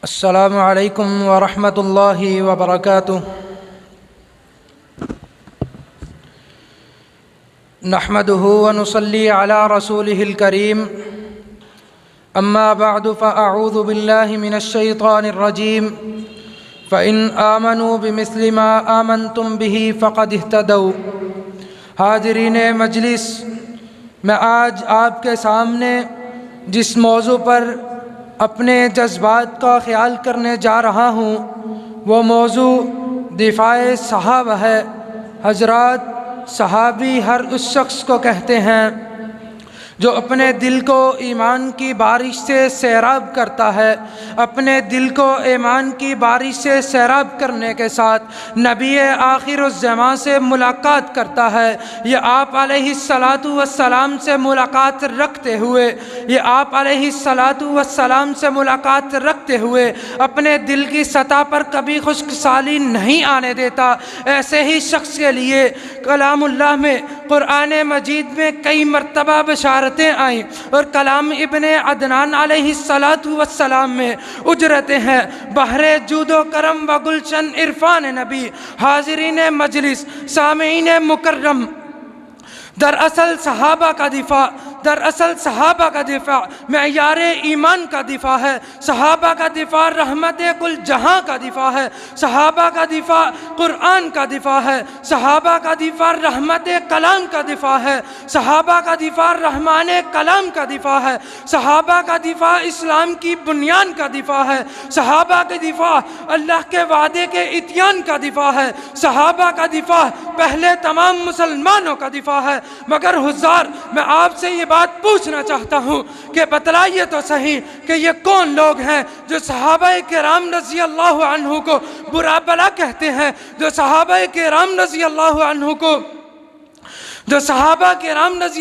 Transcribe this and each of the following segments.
السلام علیکم ورحمۃ اللہ وبرکاتہ۔ نحمده ونصلی علی رسولہ الکریم، اما بعد فاعوذ باللہ من الشیطان الرجیم، فإن آمنوا بمثل ما آمنتم به فقد اهتدوا۔ حاضرین مجلس، میں آج آپ کے سامنے جس موضوع پر اپنے جذبات کا خیال کرنے جا رہا ہوں وہ موضوع دفاع صحابہ ہے۔ حضرات، صحابی ہر اس شخص کو کہتے ہیں جو اپنے دل کو ایمان کی بارش سے سیراب کرتا ہے۔ اپنے دل کو ایمان کی بارش سے سیراب کرنے کے ساتھ نبی آخر الزمان سے ملاقات کرتا ہے۔ یہ آپ علیہ السلام سے ملاقات رکھتے ہوئے سے ملاقات رکھتے ہوئے اپنے دل کی سطح پر کبھی خشک سالی نہیں آنے دیتا۔ ایسے ہی شخص کے لیے کلام اللہ میں، قرآن مجید میں کئی مرتبہ بشارتیں آئیں، اور کلام ابن عدنان علیہ السلام میں اجرتیں ہیں۔ بحر جود و کرم و گلشن عرفان نبی، حاضرین مجلس، سامعین مکرم، دراصل صحابہ کا دفاع معیار ایمان کا دفاع ہے۔ صحابہ کا دفاع رحمت کل جہاں کا دفاع ہے۔ صحابہ کا دفاع قرآن کا دفاع ہے۔ صحابہ کا دفاع رحمت کلام کا دفاع ہے۔ صحابہ کا دفاع رحمان کلام کا دفاع ہے۔ صحابہ کا دفاع اسلام کی بنیاد کا دفاع ہے۔ صحابہ کا دفاع اللہ کے وعدے کے اتیان کا دفاع ہے۔ صحابہ کا دفاع پہلے تمام مسلمانوں کا دفاع ہے۔ مگر حضار، میں آپ سے یہ بات پوچھنا چاہتا ہوں کہ بتلائیے تو صحیح کہ یہ کون لوگ ہیں جو صحابہ کرام رضی اللہ عنہ کو برا بلا کہتے ہیں، جو صحابہ کرام رضی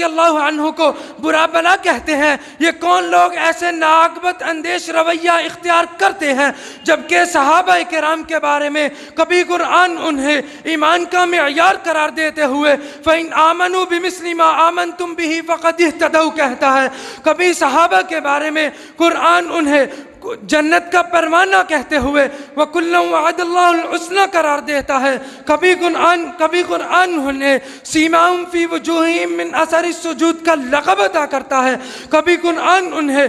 اللہ عنہ کو برا بلا کہتے ہیں؟ یہ کون لوگ ایسے ناعاقبت اندیش رویہ اختیار کرتے ہیں جبکہ صحابہ کرام کے بارے میں کبھی قرآن انہیں ایمان کا معیار قرار دیتے ہوئے فَإِنْ آمَنُوا بِمِثْلِ مَا آمَنْتُمْ بِهِ فَقَدِ اهْتَدَوْا کہتا ہے؟ کبھی صحابہ کے بارے میں قرآن انہیں جنت کا پروانہ کہتے ہوئے وَكُلًّا وَعَدَ اللَّهُ الْحُسْنَى قرار دیتا ہے۔ کبھی قرآن انہیں سیماہم فی وجوہہم من اثر السجود کا لقب عطا کرتا ہے۔ کبھی قرآن انہیں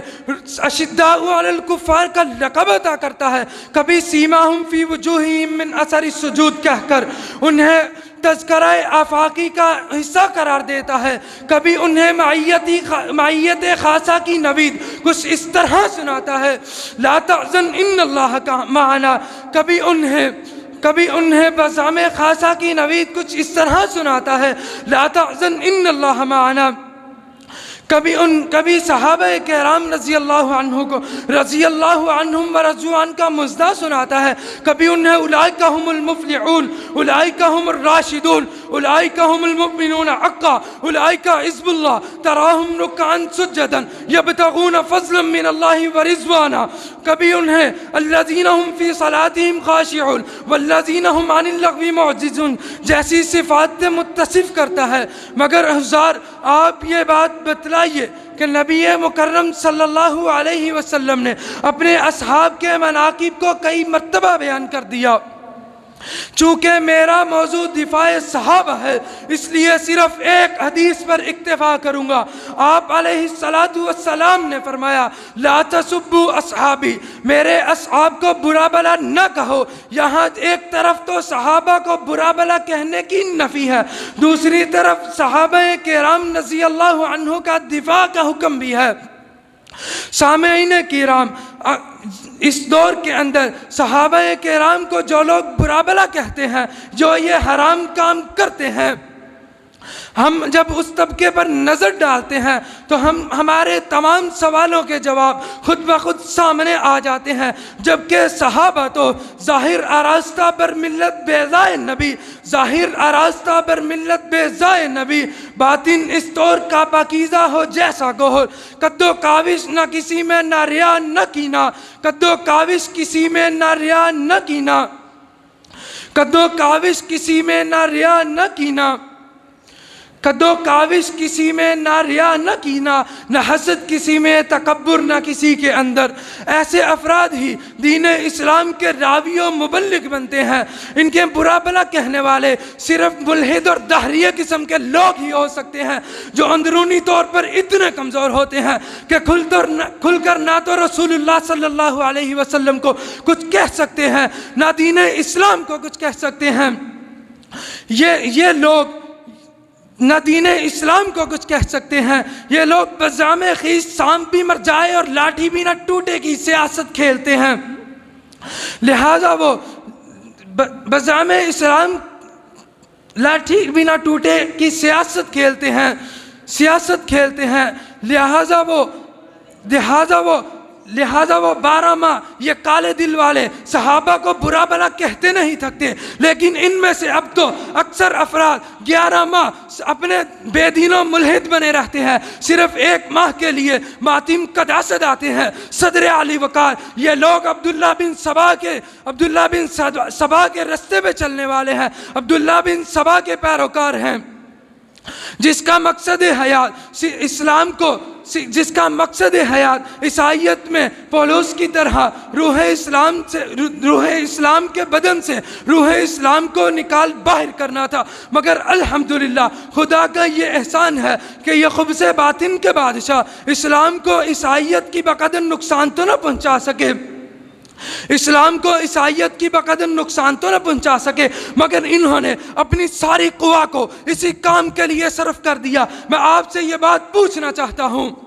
اشداء علی الکفار کا لقب عطا کرتا ہے۔ کبھی سیماہم فی وجوہہم من اثر السجود کہہ کر انہیں تذکرہ آفاقی کا حصہ قرار دیتا ہے۔ کبھی انہیں معیت خاصہ کی نوید کچھ اس طرح سناتا ہے، لا تحزن ان اللہ معنا۔ کبھی انہیں بزام خاصہ کی نوید کچھ اس طرح سناتا ہے، لا تحزن ان اللہ معنا۔ کبھی صحابہ کرام رضی اللہ عنہم ورضوا عنہ کا مزدہ سناتا ہے۔ کبھی انہیں اولئک هم المفلحون، اولئک هم الراشدون، اولئک هم المؤمنون حقا، اولئک حزب اللہ، تراہم رکعا سجدا یبتغون فضلا من اللہ ورضوانا۔ کبھی انہیں الذین هم فی صلاتهم خاشعون والذین هم عن اللغو معرضون جیسی صفات سے متصف کرتا ہے۔ مگر حضار، آپ یہ بات بتلائیے کہ نبی مکرم صلی اللہ علیہ وسلم نے اپنے اصحاب کے مناقب کو کئی مرتبہ بیان کر دیا۔ چونکہ میرا موضوع دفاع صحابہ ہے، اس لیے صرف ایک حدیث پر اکتفا کروں گا۔ آپ علیہ السلام نے فرمایا، لا تسبوا اصحابی، میرے اصحاب کو برا بلا نہ کہو۔ یہاں ایک طرف تو صحابہ کو برا بلا کہنے کی نفی ہے، دوسری طرف صحابہ کرام رضی اللہ عنہ کا دفاع کا حکم بھی ہے۔ سامعین کرام، اس دور کے اندر صحابہ کرام کو جو لوگ برا بلا کہتے ہیں، جو یہ حرام کام کرتے ہیں، ہم جب اس طبقے پر نظر ڈالتے ہیں تو ہمارے تمام سوالوں کے جواب خود بخود سامنے آ جاتے ہیں۔ جبکہ صحابہ تو ظاہر آراستہ بر ملت بیضائے نبی، ظاہر آراستہ بر ملت بیضائے نبی، باطن اس طور کا پاکیزہ ہو جیسا گوہر، کدو کاوش نہ کسی میں نہ ریا نہ کینا، کدو کاوش کسی میں نہ ریا نہ کینا، کدو کاوش کسی میں نہ ریا نہ کینا۔ कदो काविश किसी में, ना रिया न कीना, न हसद किसी में, तकब्बुर न किसी के अंदर। ऐसे अफराद ही दीन इस्लाम के रावी और मुबल्लिग बनते हैं। इनके बुरा भला कहने वाले सिर्फ मुल्हिद और दहरिया किस्म के लोग ही हो सकते हैं, जो अंदरूनी तौर पर इतने कमज़ोर होते हैं कि खुलकर ना तो रसूलुल्लाह सल्लल्लाहु अलैहि वसल्लम को कुछ कह सकते हैं, ना दीन इस्लाम को कुछ कह सकते हैं। ये लोग न दीन इस्लाम को कुछ कह सकते हैं। ये लोग बजामे खीस सांप भी मर जाए और लाठी भी न टूटे की सियासत खेलते हैं। लिहाजा वो बजामे इस्लाम लाठी भी न टूटे की सियासत खेलते हैं। लिहाजा वो 12 माह ये काले दिल वाले सहाबा को बुरा भला कहते नहीं थकते। लेकिन इनमें से अब तो अक्सर अफराद 11 माह अपने बेदीनों मुल्हिद बने रहते हैं, सिर्फ 1 माह के लिए मातिम कदा सदाते हैं। सदर आली वकार ये लोग अब्दुल्ला बिन सबा के रास्ते पे चलने वाले हैं, अब्दुल्ला बिन सबा के पैरोकार हैं, जिसका मकसद हयात ईसाइयत में पौलुस की तरह रूह इस्लाम के बदन से रूह इस्लाम को निकाल बाहर करना था। मगर अल्हम्दुलिल्लाह खुदा का ये एहसान है कि ये खुब्से बातिन के बादशाह इस्लाम को ईसाइयत की बकदर नुकसान तो न पहुंचा सके, मगर इन्होंने अपनी सारी कुवा को इसी काम के लिए सर्फ कर दिया। मैं आपसे ये बात पूछना चाहता हूँ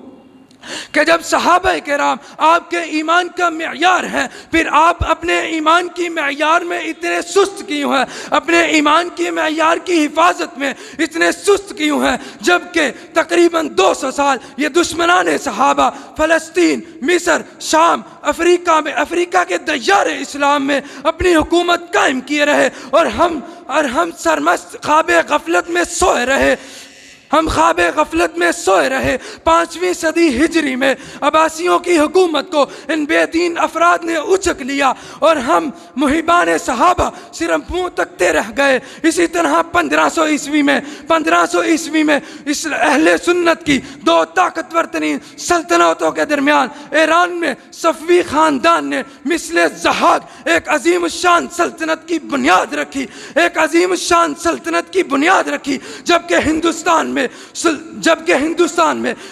कि जब सहाबा किराम आपके ईमान का मेयार है, फिर आप अपने ईमान की मेयार में इतने सुस्त क्यों हैं? अपने ईमान की मेयार की हिफाजत में इतने सुस्त क्यों हैं? जबकि तकरीबन 200 साल ये दुश्मनाने सहाबा फ़लस्तीन, मिस्र, शाम, अफ्रीका के दय्यार इस्लाम में अपनी हुकूमत कायम किए रहे, और हम सरमस्त ख्वाबे गफलत में सोए रहे। 5वीं सदी हिजरी में अब्बासियों की हुकूमत को इन बेदीन अफराद ने उचक लिया, और हम मुहिबान सहाबा सिर्फ मुँह तकते रह गए। इसी तरह 1500 ईस्वी में इस अहले सुन्नत की 2 ताकतवर तरीन सल्तनतों के दरमियान ईरान में सफ़वी ख़ानदान ने मिसले ज़हाक एक अजीम शान सल्तनत की बुनियाद रखी, जबकि हिंदुस्तान में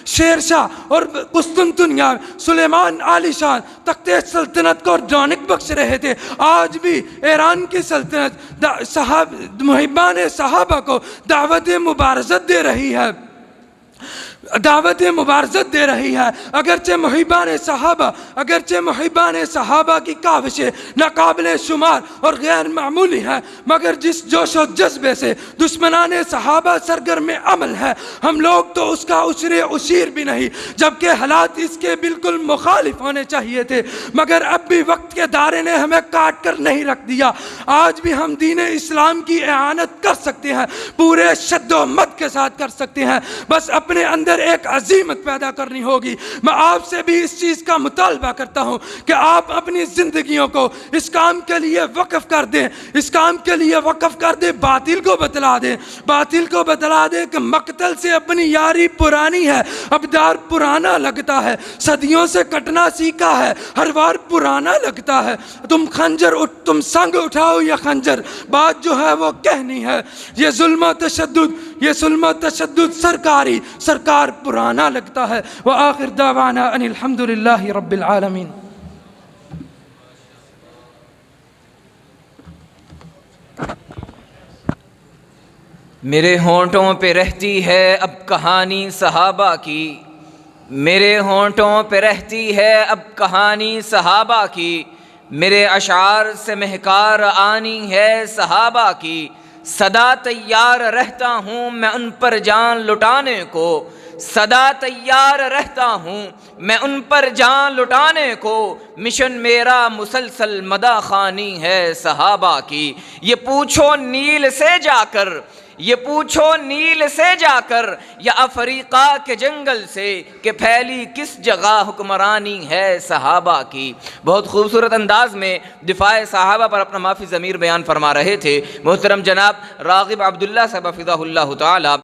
शेरशाह और कुस्तुनतुनिया सुलेमान आलीशान तख्ते सल्तनत को रौनक बख्श रहे थे। आज भी ईरान की सल्तनत मुहिबान सहाबा को दावत मुबारज़त दे रही है। अगरचे मुहिबान सहाबा की काविशें नाकाबिले शुमार और गैर मामूली है, मगर जिस जोश और जज्बे से दुश्मनाने सहाबा सरगर्म अमल है, हम लोग तो उसका उशीर भी नहीं, जबकि हालात इसके बिल्कुल मुखालिफ होने चाहिए थे। मगर अब भी वक्त के दायरे ने हमें काट कर नहीं रख दिया। आज भी हम दीन इस्लाम की इआनत कर सकते हैं, पूरे शद्दोमत के साथ कर सकते हैं। बस अपने अंदर एक अजीमत पैदा करनी होगी। मैं आपसे भी इस चीज का मुतालबा करता हूं कि आप अपनी जिंदगियों को इस काम के लिए वक्फ कर दें, बातिल को बतला दें कि मक्तल से अपनी यारी पुरानी है, अबदार पुराना लगता है, सदियों से कटना सीखा है, हर बार पुराना लगता है। तुम संग उठाओ या खंजर, बात जो है वो कहनी है। ये जुल्म तशद्दुद सरकार पुराना लगता है। व आखिर दावाना अनिल हम्दुलिल्लाहि रब्बिल आलमीन। मेरे होंठों पे रहती है अब कहानी सहाबा की, मेरे होंठों पे रहती है अब कहानी सहाबा की, मेरे अशार से महकार आनी है सहाबा की। सदा तैयार रहता हूँ मैं उन पर जान लुटाने को, सदा तैयार रहता हूँ मैं उन पर जान लुटाने को। मिशन मेरा मुसलसल मदा खानी है सहाबा की। ये पूछो नील से जाकर या अफ्रीका के जंगल से कि फैली किस जगह हुक्मरानी है सहाबा की। बहुत खूबसूरत अंदाज में दिफाए सहाबा पर अपना माफ़ी ज़मीर बयान फरमा रहे थे मोहतरम जनाब राग़िब अब्दुल्ला साहब हफ़िज़हुल्लाह ताला।